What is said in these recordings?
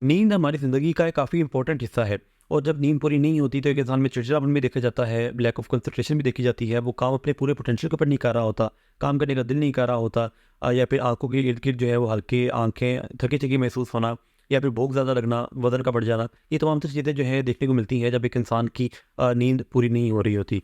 नींद हमारी ज़िंदगी का एक काफ़ी इंपॉर्टेंट हिस्सा है और जब नींद पूरी नहीं होती तो एक इंसान में चिड़चिड़ापन भी देखा जाता है, लैक ऑफ कंसंट्रेशन भी देखी जाती है, वो काम अपने पूरे पोटेंशियल के ऊपर नहीं कर रहा होता, काम करने का दिल नहीं कर रहा होता, या फिर आंखों के इर्द गिर्द जो है वो हल्के आंखें थकी थकी महसूस होना, या फिर भूख ज़्यादा लगना, वजन का बढ़ जाना। ये तमाम तरह चीज़ें जो है देखने को मिलती हैं जब एक इंसान की नींद पूरी नहीं हो रही होती।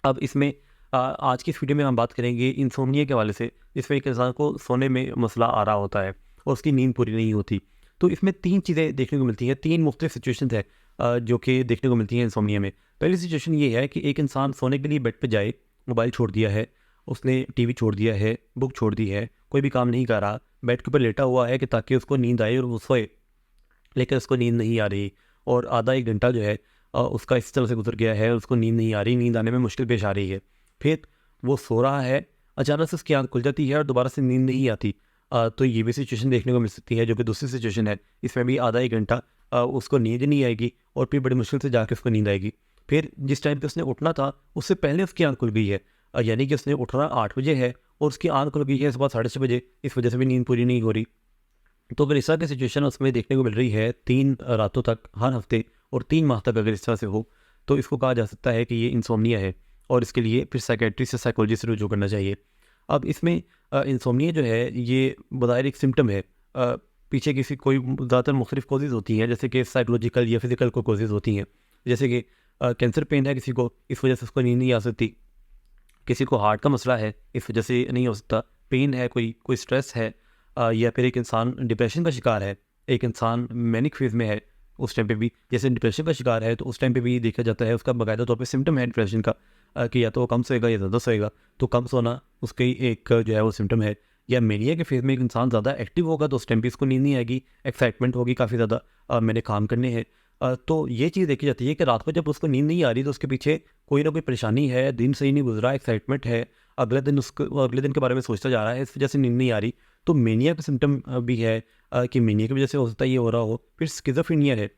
अब इसमें आज की इस वीडियो में हम बात करेंगे इंसोम्निया के हवाले से, जिसमें एक इंसान को सोने में मसला आ रहा होता है और उसकी नींद पूरी नहीं होती। तो इसमें 3 चीज़ें देखने को मिलती हैं, 3 मुख्तलिफ सिचुएशंस हैं जो कि देखने को मिलती हैं इंसोम्निया में। पहली सिचुएशन ये है कि एक इंसान सोने के लिए बेड पे जाए, मोबाइल छोड़ दिया है, उसने टीवी छोड़ दिया है, बुक छोड़ दी है, कोई भी काम नहीं कर रहा, बेड के ऊपर लेटा हुआ है कि ताकि उसको नींद आए और वो सोए। लेकिन उसको नींद नहीं आ रही और आधा 1 घंटा जो है उसका इस तरह से गुज़र गया है, उसको नींद नहीं आ रही, नींद आने में मुश्किल पेश आ रही है। फिर वो सो रहा है, अचानक से उसकी आँख खुल जाती है और दोबारा से नींद नहीं आती। तो ये भी सिचुएशन देखने को मिल सकती है जो कि दूसरी सिचुएशन है। इसमें भी आधा 1 घंटा उसको नींद नहीं आएगी और फिर बड़ी मुश्किल से जाके उसको नींद आएगी। फिर जिस टाइम पे उसने उठना था, उससे पहले उसकी आँख खुल गई है। यानी कि उसने उठना 8 बजे है और उसकी आँख खुल गई है सुबह साढ़े 6 बजे, इस वजह से भी नींद पूरी नहीं हो रही। तो अगर इस तरह की सिचुएशन उसमें देखने को मिल रही है 3 रातों तक, हर हफ्ते और 3 माह तक अगर इस तरह से हो, तो इसको कहा जा सकता है कि ये इंसोम्निया है और इसके लिए फिर साइकियाट्रिस्ट या साइकोलॉजिस्ट से रुजू करना चाहिए। अब इसमें इंसोम्निया जो है ये बज़ाहिर एक सिम्पटम है। पीछे किसी कोई ज़्यादातर मुख्तलिफ कॉजेज़ होती हैं, जैसे कि साइकोलॉजिकल या फिज़िकल को कॉजेज़ होती हैं। जैसे कि कैंसर पेन है किसी को, इस वजह से उसको नींद नहीं आ सकती। किसी को हार्ट का मसला है, इस वजह से नहीं हो सकता। पेन है, कोई स्ट्रेस है, या फिर एक इंसान डिप्रेशन का शिकार है, एक इंसान मैनिक फेज़ में है, उस टाइम पे भी जैसे डिप्रेशन का शिकार है, तो उस टाइम पे भी देखा जाता है उसका बाकायदा तौर पे सिम्पटम है डिप्रेशन का, कि या तो वो कम सोएगा या ज़्यादा सोएगा। तो कम सोना उसकी एक जो है वो सिम्पटम है। या मेनिया के फेज़ में एक इंसान ज़्यादा एक्टिव होगा तो उस टाइम पे इसको नींद नहीं आएगी, एक्साइटमेंट होगी काफ़ी ज़्यादा, मैंने काम करने हैं। तो ये चीज़ देखी जाती है कि रात को जब उसको नींद नहीं आ रही तो उसके पीछे कोई ना कोई परेशानी है, दिन सही नहीं गुज़रा, एक्साइटमेंट है, अगले दिन के बारे में सोचता जा रहा है, इस वजह से नींद नहीं आ रही। तो मेनिया का सिम्पटम भी है, कि मेनिया की वजह से हो सकता है ये हो रहा हो। फिर स्किज़ोफ्रेनिया है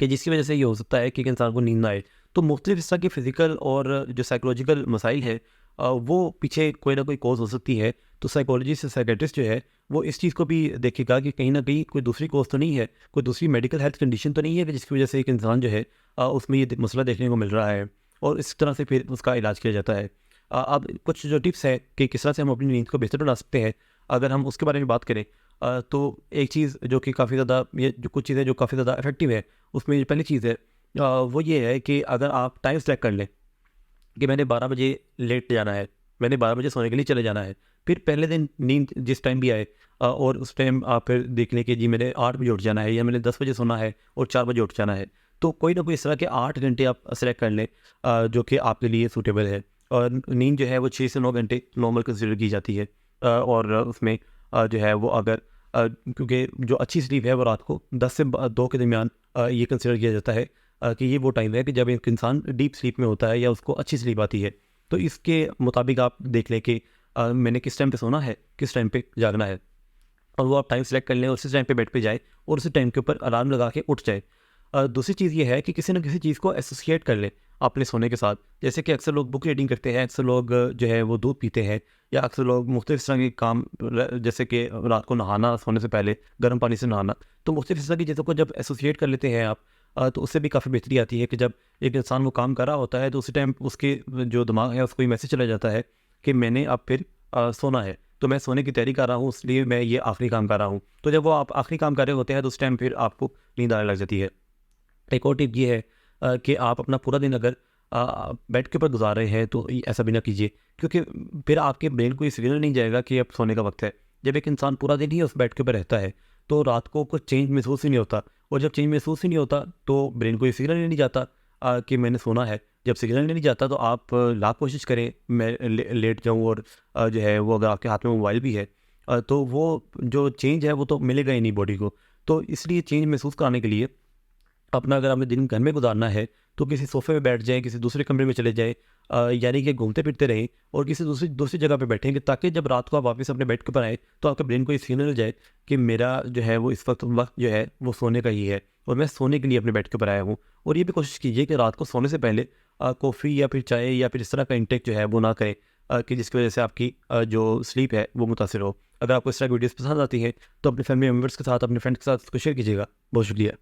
कि जिसकी वजह से ये हो सकता है कि एक इंसान को नींद ना आए। तो मुख्तलिफ इस तरह की फ़िज़िकल और जो साइकोलॉजिकल मसाइल है, वो पीछे कोई ना कोई कॉज़ हो सकती है। तो साइकोलॉजिस्ट या साइकियाट्रिस्ट जो है, वो इस चीज़ को भी देखेगा कि कहीं न कहीं कोई दूसरी कॉज़ तो नहीं है, कोई दूसरी मेडिकल हेल्थ कंडीशन तो नहीं है कि जिसकी वजह से एक इंसान जो है उसमें ये मसला देखने को मिल रहा है और इस तरह से फिर उसका इलाज किया जाता है। अब कुछ जो टिप्स हैं कि किस तरह से हम अपनी नींद को बेहतर बना सकते हैं, अगर हम उसके बारे में बात करें, तो एक चीज़ जो कि काफ़ी ज़्यादा, ये जो कुछ चीज़ें जो काफ़ी ज़्यादा इफ़ेक्टिव है, उसमें जो पहली चीज़ है वो ये है कि अगर आप टाइम सेट कर लें कि मैंने 12 बजे लेट जाना है, मैंने 12 बजे सोने के लिए चले जाना है। फिर पहले दिन नींद जिस टाइम भी आए, और उस टाइम आप फिर देख लें कि जी मैंने 8 बजे उठ जाना है या मैंने 10 बजे सोना है और 4 बजे उठ जाना है। तो कोई ना कोई इस तरह के 8 घंटे आप सेलेक्ट कर लें, जो कि आपके लिए सूटेबल है। और नींद जो है वो 6 से 9 घंटे नॉर्मल कंसीडर की जाती है। और उसमें जो है वो अगर क्योंकि जो अच्छी स्लीप है वो रात को 10 से 2 के दरमियान ये कंसीडर किया जाता है, कि ये वो टाइम है कि जब एक इंसान डीप स्लीप में होता है या उसको अच्छी स्लीप आती है। तो इसके मुताबिक आप देख लें कि मैंने किस टाइम पे सोना है, किस टाइम पे जागना है, और वो आप टाइम सेलेक्ट कर लें, उसी टाइम पे बेड पे जाएँ और उसी टाइम के ऊपर अलार्म लगा के उठ जाएँ। दूसरी चीज़ ये है कि किसी न किसी चीज़ को एसोसिएट कर लें अपने सोने के साथ। जैसे कि अक्सर लोग बुक रीडिंग करते हैं, अक्सर लोग जो है वो दूध पीते हैं, या अक्सर लोग मुख्तलिफ तरह के काम जैसे कि रात को नहाना, सोने से पहले गर्म पानी से नहाना। तो मुख्तलिफ तरह की चीज़ों को जब एसोसिएट कर लेते हैं आप, तो उससे भी काफ़ी बेहतरी आती है कि जब एक इंसान वो काम कर रहा होता है तो उसी टाइम उसके जो दिमाग है उसको ये मैसेज चला जाता है कि मैंने अब फिर सोना है। तो मैं सोने की तैयारी कर रहा हूँ, इसलिए मैं ये आखिरी काम कर रहा हूँ। तो जब वो आप आखिरी काम कर रहे होते हैं तो उस टाइम फिर आपको नींद आने लग जाती है। एक और टिप ये है कि आप अपना पूरा दिन अगर बेड के ऊपर गुजार रहे हैं तो ऐसा भी ना कीजिए, क्योंकि फिर आपके ब्रेन को ये सिग्नल नहीं जाएगा कि अब सोने का वक्त है। जब एक इंसान पूरा दिन ही उस बेड के ऊपर रहता है तो रात को कुछ चेंज महसूस ही नहीं होता, और जब चेंज महसूस ही नहीं होता तो ब्रेन को ये सिग्नल ही नहीं जाता कि मैंने सोना है। जब सिग्नल नहीं जाता तो आप लाख कोशिश करें मैं लेट जाऊं, और जो है वो अगर आपके हाथ में मोबाइल भी है, तो वो जो चेंज है वो तो मिलेगा ही नहीं बॉडी को। तो इसलिए चेंज महसूस कराने के लिए अपना, अगर आपने दिन घर में गुजारना है तो किसी सोफे पे बैठ जाएँ, किसी दूसरे कमरे में चले जाएँ, यानी कि घूमते फिरते रहें और किसी दूसरी दूसरी जगह पे बैठें, कि ताकि जब रात को आप वापस अपने बेड के ऊपर आएँ तो आपके ब्रेन को ये सिग्नल मिल जाए कि मेरा जो है वो इस वक्त जो है वो सोने का ही है और मैं सोने के लिए अपने बेड के ऊपर आया हूँ। और ये भी कोशिश कीजिए कि रात को सोने से पहले कॉफ़ी या फिर चाय या फिर इस तरह का इंटेक जो है वो ना करें, कि जिसकी वजह से आपकी जो स्लीप है वो मुतासिर हो। अगर आपको इस तरह की वीडियोस पसंद आती हैं तो अपने फैमिली मेम्बर्स के साथ, अपने फ्रेंड्स के साथ इसको शेयर कीजिएगा। बहुत शुक्रिया।